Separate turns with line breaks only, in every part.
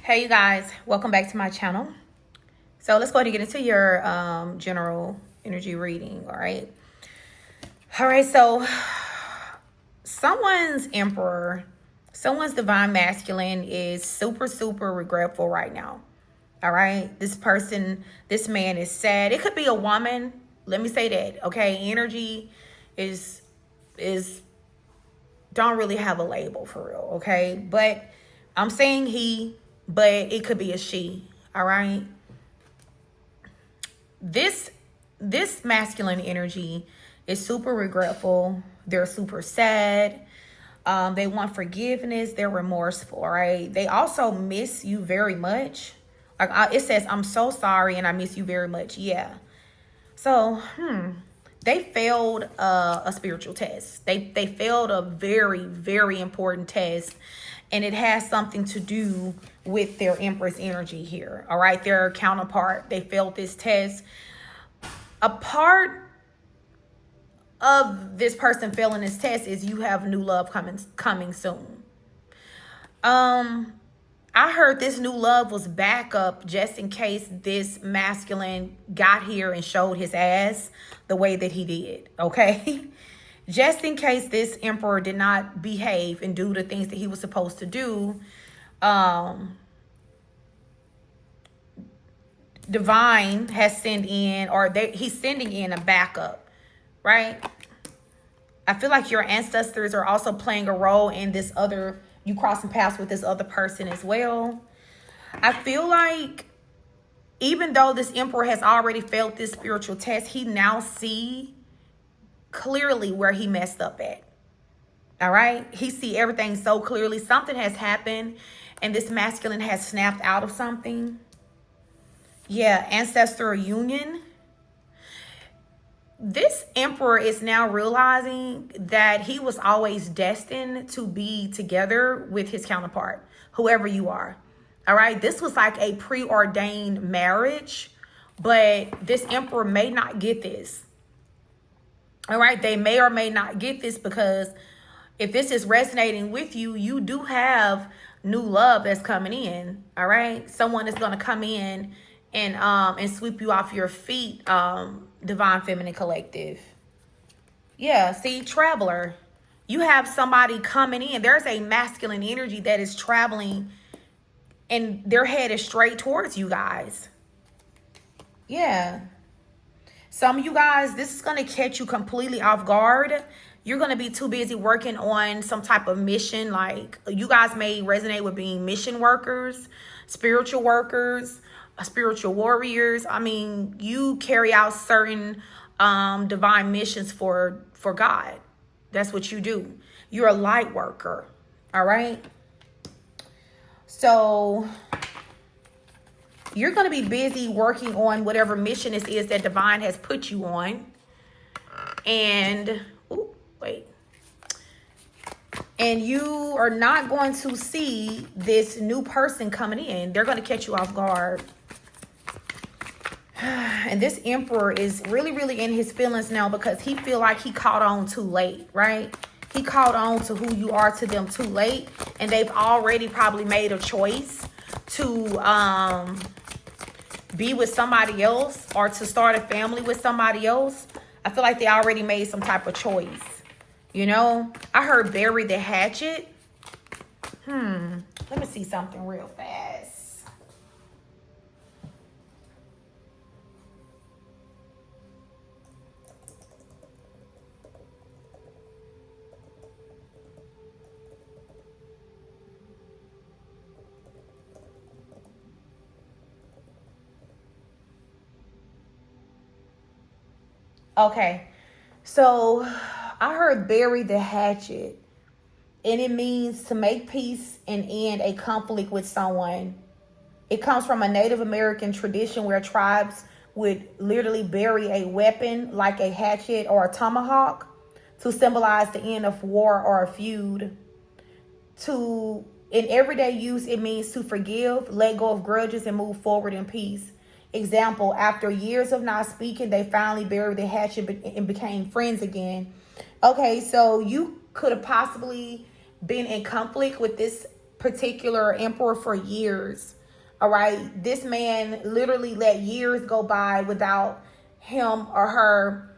Hey you guys, welcome back to my channel. So let's go ahead and get into your general energy reading. All right, so someone's emperor, someone's divine masculine is super regretful right now. All right, this man is sad. It could be a woman, let me say that. Okay, energy is don't really have a label for real. Okay, but I'm saying he, but it could be a she. All right, this masculine energy is super regretful. They're super sad. They want forgiveness. They're remorseful. Right, they also miss you very much. Like it says, I'm so sorry and I miss you very much. Yeah, so they failed a spiritual test. They failed a very important test, and it has something to do with their Empress energy here. All right, their counterpart, they failed this test. A part of this person failing this test is you have new love coming soon. I heard this new love was backup just in case this masculine got here and showed his ass the way that he did, okay? Just in case this emperor did not behave and do the things that he was supposed to do, divine has sent in, or he's sending in a backup, right? I feel like your ancestors are also playing a role in this other, you crossing paths with this other person as well. I feel like even though this emperor has already failed this spiritual test, he now see clearly where he messed up at. All right, he see everything so clearly. Something has happened and this masculine has snapped out of something. Yeah, ancestral union. This emperor is now realizing that he was always destined to be together with his counterpart, whoever you are. All right, this was like a preordained marriage, but this emperor may not get this. All right, they may or may not get this, because if this is resonating with you, you do have new love that's coming in. All right, someone is going to come in and sweep you off your feet. Divine Feminine Collective. Yeah, see, traveler. You have somebody coming in. There's a masculine energy that is traveling and their head is straight towards you guys. Yeah. Some of you guys, this is going to catch you completely off guard. You're going to be too busy working on some type of mission. Like, you guys may resonate with being mission workers, spiritual warriors. I mean, you carry out certain divine missions for God. That's what you do. You're a light worker. All right. So you're going to be busy working on whatever mission this is that divine has put you on. And and you are not going to see this new person coming in. They're going to catch you off guard. And this emperor is really in his feelings now, because he feel like he caught on too late, right? He caught on to who you are to them too late, and they've already probably made a choice to be with somebody else or to start a family with somebody else. I feel like they already made some type of choice. You know, I heard bury the hatchet. Let me see something real fast. Okay, so I heard bury the hatchet, and it means to make peace and end a conflict with someone. It comes from a Native American tradition where tribes would literally bury a weapon like a hatchet or a tomahawk to symbolize the end of war or a feud. In everyday use, it means to forgive, let go of grudges, and move forward in peace. Example, after years of not speaking, they finally buried the hatchet and became friends again. Okay, so you could have possibly been in conflict with this particular emperor for years. All right. This man literally let years go by without him or her,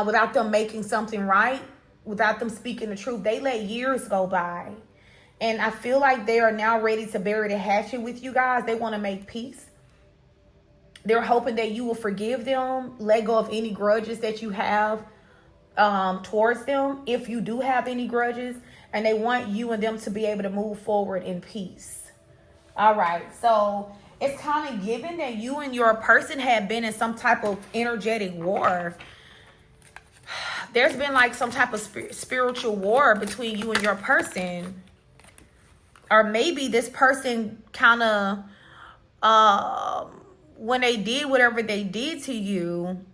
without them making something right, without them speaking the truth. They let years go by. And I feel like they are now ready to bury the hatchet with you guys. They want to make peace. They're hoping that you will forgive them, let go of any grudges that you have towards them, if you do have any grudges. And they want you and them to be able to move forward in peace. All right. So it's kind of given that you and your person have been in some type of energetic war. There's been like some type of spiritual war between you and your person. Or maybe this person kind of, when they did whatever they did to you,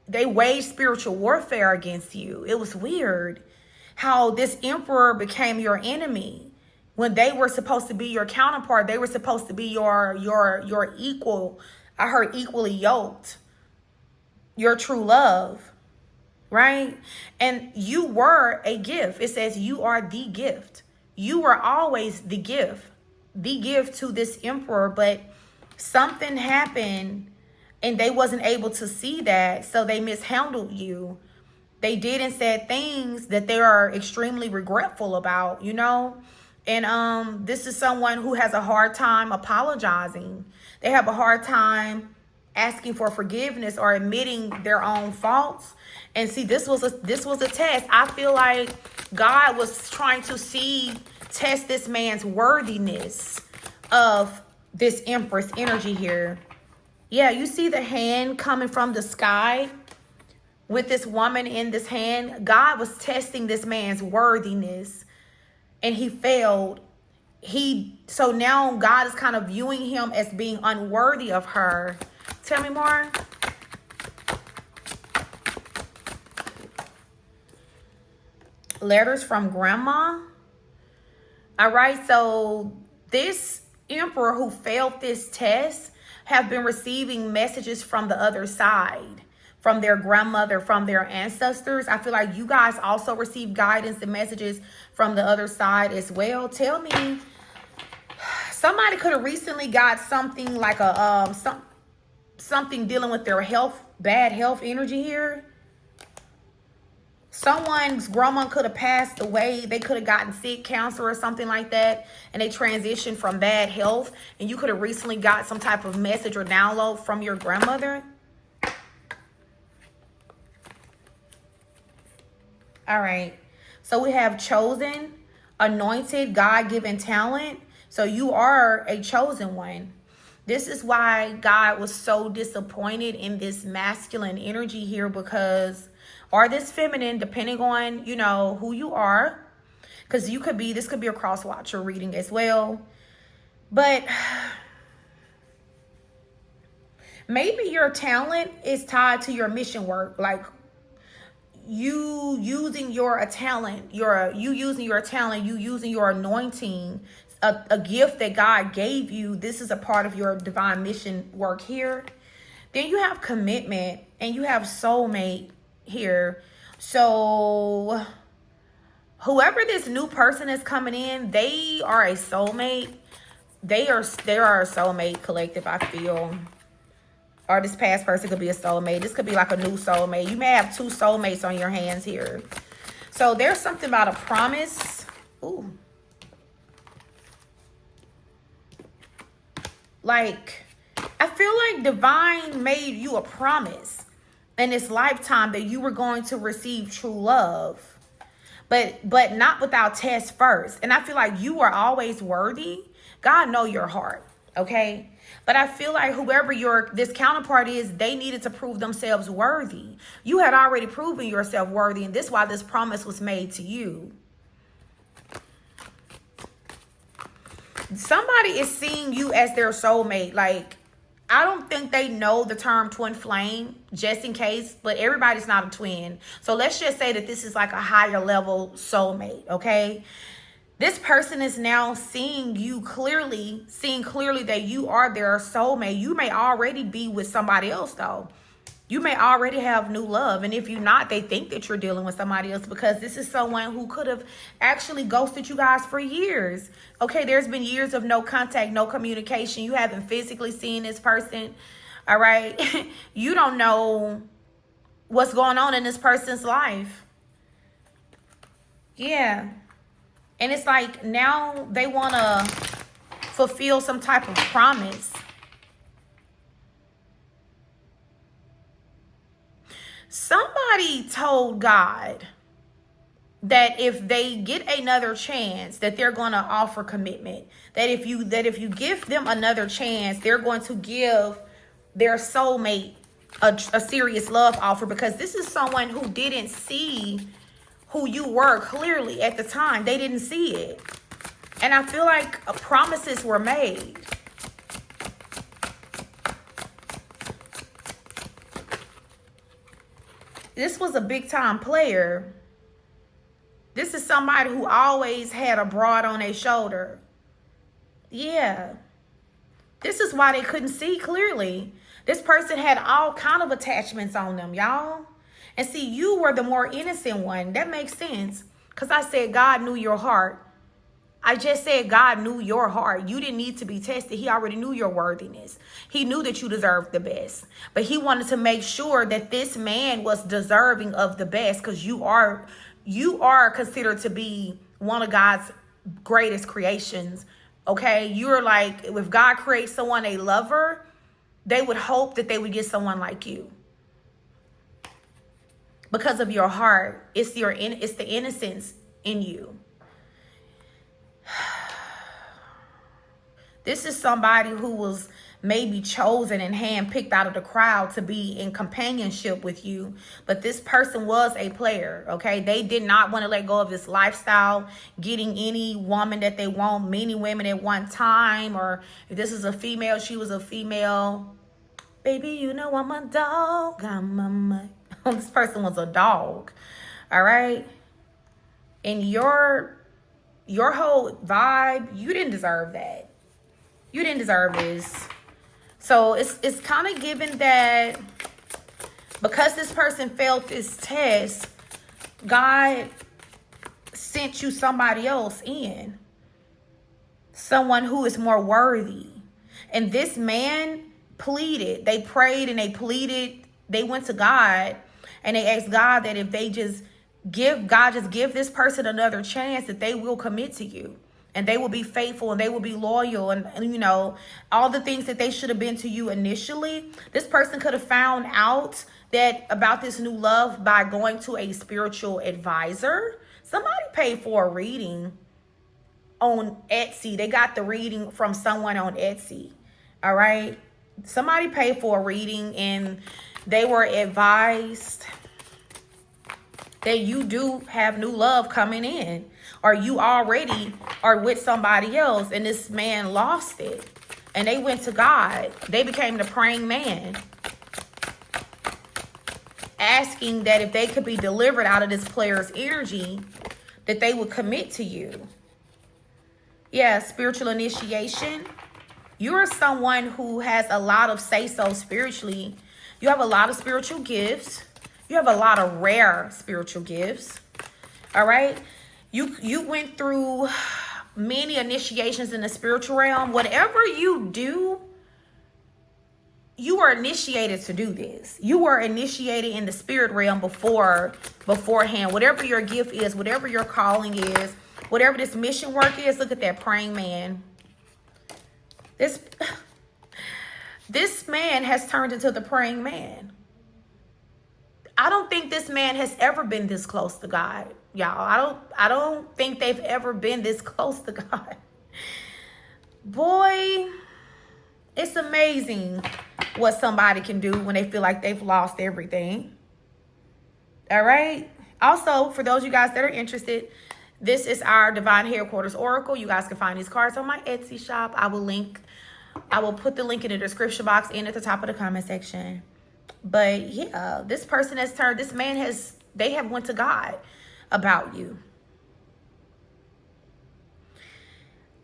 they waged spiritual warfare against you. It was weird how this emperor became your enemy when they were supposed to be your counterpart. They were supposed to be your equal. I heard equally yoked, your true love, right? And you were a gift. It says you are the gift. You were always the gift to this emperor, but something happened and they wasn't able to see that, so they mishandled you. They did and said things that they are extremely regretful about, you know? And this is someone who has a hard time apologizing. They have a hard time asking for forgiveness or admitting their own faults. And see, this was a test. I feel like God was trying to test this man's worthiness of this Empress energy here. Yeah, you see the hand coming from the sky with this woman in this hand. God was testing this man's worthiness and he failed. So now God is kind of viewing him as being unworthy of her. Tell me more. Letters from grandma. All right, so this emperor who failed this test have been receiving messages from the other side, from their grandmother, from their ancestors. I feel like you guys also receive guidance and messages from the other side as well. Tell me, somebody could have recently got something like a something dealing with their health, bad health energy here. Someone's grandma could have passed away. They could have gotten sick, cancer or something like that. And they transitioned from bad health. And you could have recently got some type of message or download from your grandmother. All right. So we have chosen, anointed, God-given talent. So you are a chosen one. This is why God was so disappointed in this masculine energy here, because, or this feminine, depending on, you know, who you are. Because this could be a cross watcher reading as well. But maybe your talent is tied to your mission work. Like you using your talent, you using your anointing, a gift that God gave you. This is a part of your divine mission work here. Then you have commitment and you have soulmate here. So whoever this new person is coming in, they are a soulmate. They are a soulmate collective, I feel. Or this past person could be a soulmate. This could be like a new soulmate. You may have two soulmates on your hands here. So there's something about a promise. Ooh. Like, I feel like divine made you a promise in this lifetime that you were going to receive true love. But not without test first. And I feel like you are always worthy. God know your heart, okay? But I feel like whoever this counterpart is, they needed to prove themselves worthy. You had already proven yourself worthy, and this is why this promise was made to you. Somebody is seeing you as their soulmate. Like, I don't think they know the term twin flame, just in case, but everybody's not a twin. So let's just say that this is like a higher level soulmate, okay? This person is now seeing clearly that you are their soulmate. You may already be with somebody else, though. You may already have new love. And if you're not, they think that you're dealing with somebody else, because this is someone who could have actually ghosted you guys for years. Okay, there's been years of no contact, no communication. You haven't physically seen this person. All right. You don't know what's going on in this person's life. Yeah. And it's like now they want to fulfill some type of promise. Somebody told God that if they get another chance, that they're going to offer commitment. That if you give them another chance, they're going to give their soulmate a serious love offer, because this is someone who didn't see who you were clearly at the time. They didn't see it. And I feel like promises were made. This was a big time player. This is somebody who always had a broad on their shoulder. Yeah. This is why they couldn't see clearly. This person had all kind of attachments on them, y'all. And see, you were the more innocent one. That makes sense. Because I said God knew your heart. I just said God knew your heart. You didn't need to be tested. He already knew your worthiness. He knew that you deserved the best. But he wanted to make sure that this man was deserving of the best, because you are considered to be one of God's greatest creations. Okay? You're like, if God creates someone a lover, they would hope that they would get someone like you. Because of your heart. It's the innocence in you. This is somebody who was maybe chosen and handpicked out of the crowd to be in companionship with you. But this person was a player, okay? They did not want to let go of this lifestyle, getting any woman that they want, many women at one time. Or if this is a female, she was a female. Baby, you know I'm a dog. This person was a dog, all right? And your whole vibe, you didn't deserve that. You didn't deserve this. So it's kind of given that because this person failed this test, God sent you somebody else in. Someone who is more worthy. And this man pleaded. They prayed and they pleaded. They went to God and they asked God that if they just give this person another chance, that they will commit to you. And they will be faithful and they will be loyal and you know, all the things that they should have been to you initially. This person could have found out that about this new love by going to a spiritual advisor. Somebody paid for a reading on Etsy. They got the reading from someone on Etsy. All right. Somebody paid for a reading and they were advised that you do have new love coming in, or you already are with somebody else and this man lost it. And they went to God. They became the praying man, asking that if they could be delivered out of this player's energy, that they would commit to you. Yeah, spiritual initiation. You're someone who has a lot of say-so spiritually. You have a lot of spiritual gifts. You have a lot of rare spiritual gifts. All right. You went through many initiations in the spiritual realm. Whatever you do, you were initiated to do this. You were initiated in the spirit realm beforehand. Whatever your gift is, whatever your calling is, whatever this mission work is, look at that praying man. This man has turned into the praying man. I don't think this man has ever been this close to God, y'all. I don't think they've ever been this close to God. Boy, it's amazing what somebody can do when they feel like they've lost everything. All right. Also, for those of you guys that are interested, this is our Divine Headquarters Oracle. You guys can find these cards on my Etsy shop. I will put the link in the description box and at the top of the comment section. But yeah, this person has turned, they have went to God about you.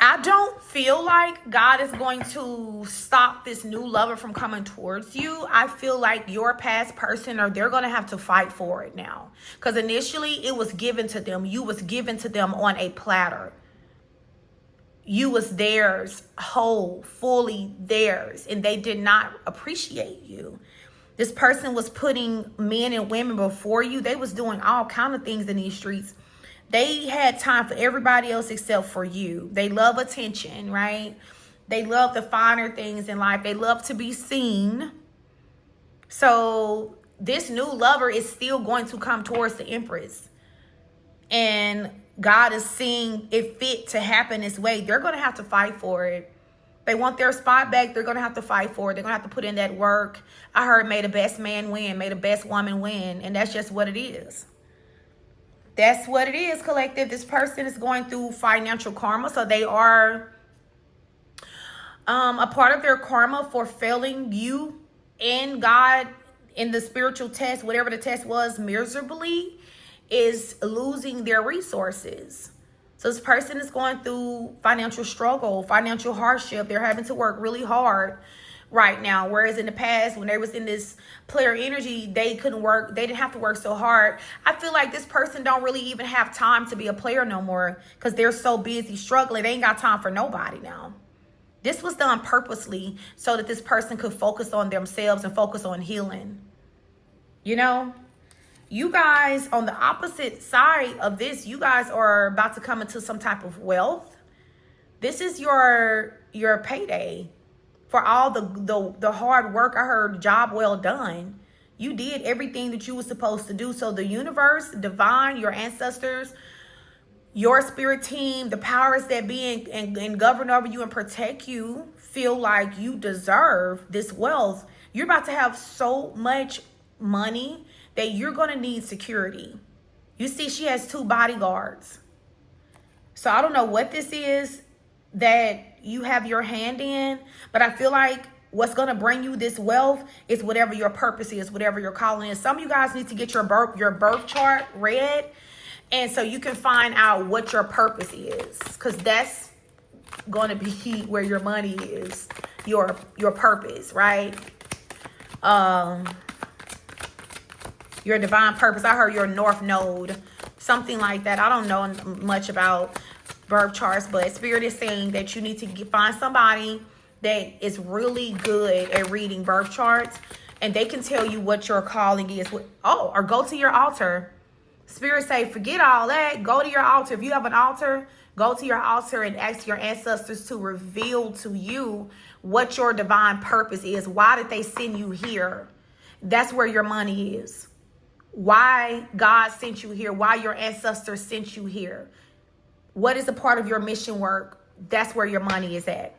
I I don't feel like God is going to stop this new lover from coming towards you. I feel like your past person, or they're going to have to fight for it now. Because initially it was given to them. You was given to them on a platter. You was theirs, whole, fully theirs. And they did not appreciate you. This person was putting men and women before you. They was doing all kind of things in these streets. They had time for everybody else except for you. They love attention, right? They love the finer things in life. They love to be seen. So this new lover is still going to come towards the Empress. And God is seeing it fit to happen this way. They're going to have to fight for it. They want their spot back. They're going to have to fight for it. They're going to have to put in that work. I heard may the best man win. May the best woman win. And that's just what it is. That's what it is, collective. This person is going through financial karma. So they are a part of their karma for failing you and God in the spiritual test, whatever the test was, miserably, is losing their resources. So this person is going through financial struggle, financial hardship. They're having to work really hard right now. Whereas in the past, when they was in this player energy, they couldn't work. They didn't have to work so hard. I feel like this person don't really even have time to be a player no more because they're so busy struggling. They ain't got time for nobody now. This was done purposely so that this person could focus on themselves and focus on healing. You know? You guys, on the opposite side of this, you guys are about to come into some type of wealth. This is your payday for all the hard work. I heard job well done. You did everything that you were supposed to do. So the universe, divine, your ancestors, your spirit team, the powers that be and govern over you and protect you feel like you deserve this wealth. You're about to have so much money that you're going to need security. You see, she has 2 bodyguards. So I don't know what this is that you have your hand in, but I feel like what's going to bring you this wealth is whatever your purpose is, whatever your calling is. Some of you guys need to get your birth chart read, and so you can find out what your purpose is, because that's going to be where your money is, your purpose, right? Your divine purpose. I heard your north node, something like that. I don't know much about birth charts, but spirit is saying that you need to find somebody that is really good at reading birth charts, and they can tell you what your calling is. Or go to your altar. Spirit say, forget all that. Go to your altar. If you have an altar, go to your altar and ask your ancestors to reveal to you what your divine purpose is. Why did they send you here? That's where your money is. Why God sent you here, why your ancestors sent you here. What is a part of your mission work? That's where your money is at.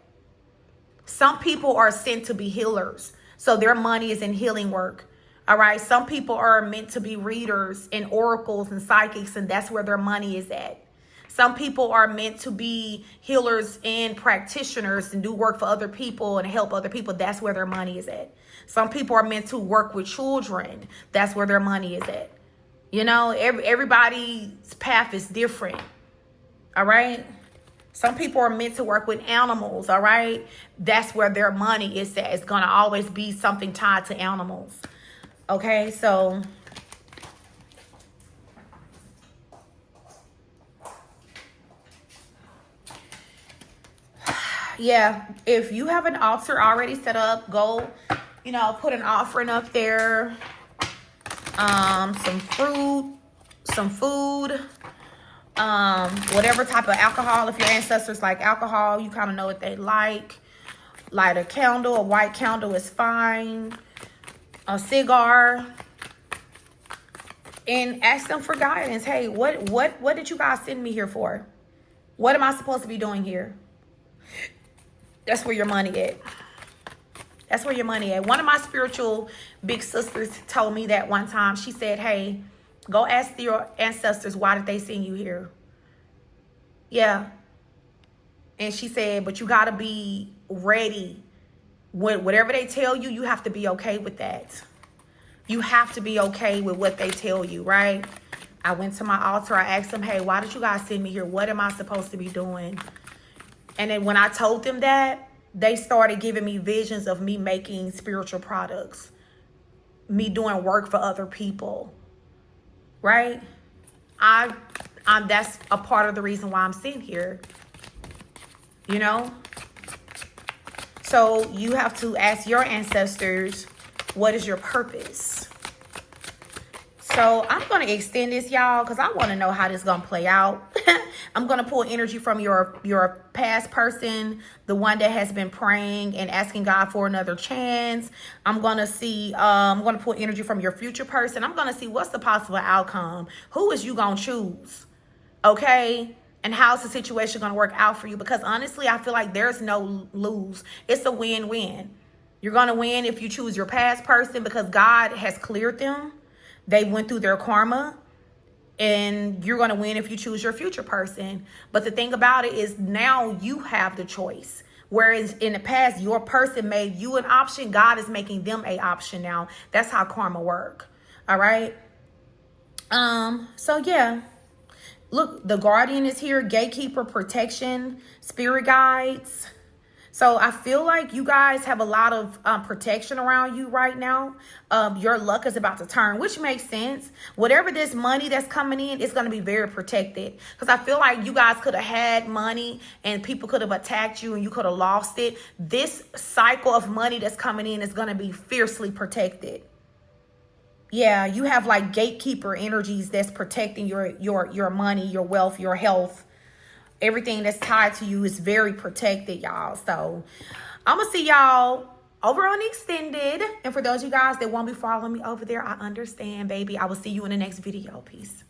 Some people are sent to be healers, so their money is in healing work. All right. Some people are meant to be readers and oracles and psychics, and that's where their money is at. Some people are meant to be healers and practitioners and do work for other people and help other people. That's where their money is at. Some people are meant to work with children. That's where their money is at. You know, everybody's path is different. All right. Some people are meant to work with animals. All right. That's where their money is at. It's going to always be something tied to animals. Okay. So yeah, if you have an altar already set up, go, you know, put an offering up there, some fruit, some food, whatever type of alcohol. If your ancestors like alcohol, you kind of know what they like. Light a candle, a white candle is fine. A cigar, and ask them for guidance. Hey, what did you guys send me here for? What am I supposed to be doing here? That's where your money at. That's where your money at. One of my spiritual big sisters told me that one time. She said, hey, go ask your ancestors, why did they send you here? Yeah. And she said, but you got to be ready. Whatever they tell you, you have to be okay with that. You have to be okay with what they tell you, right? I went to my altar. I asked them, hey, why did you guys send me here? What am I supposed to be doing? And then when I told them that, they started giving me visions of me making spiritual products, me doing work for other people, right? That's a part of the reason why I'm sitting here, you know? So you have to ask your ancestors, what is your purpose? So I'm going to extend this, y'all, because I want to know how this is going to play out. I'm going to pull energy from your past person, the one that has been praying and asking God for another chance. I'm going to see, I'm going to pull energy from your future person. I'm going to see what's the possible outcome. Who is you going to choose? Okay? And how's the situation going to work out for you? Because honestly, I feel like there's no lose. It's a win-win. You're going to win if you choose your past person because God has cleared them. They went through their karma, and you're going to win if you choose your future person. But the thing about it is now you have the choice. Whereas in the past, your person made you an option. God is making them an option now. That's how karma work. All right. So yeah, look, the guardian is here. Gatekeeper, protection, spirit guides. So I feel like you guys have a lot of protection around you right now. Your luck is about to turn, which makes sense. Whatever this money that's coming in, it's going to be very protected. Because I feel like you guys could have had money and people could have attacked you and you could have lost it. This cycle of money that's coming in is going to be fiercely protected. Yeah, you have like gatekeeper energies that's protecting your money, your wealth, your health. Everything that's tied to you is very protected, y'all. So I'm going to see y'all over on the extended. And for those of you guys that won't be following me over there, I understand, baby. I will see you in the next video. Peace.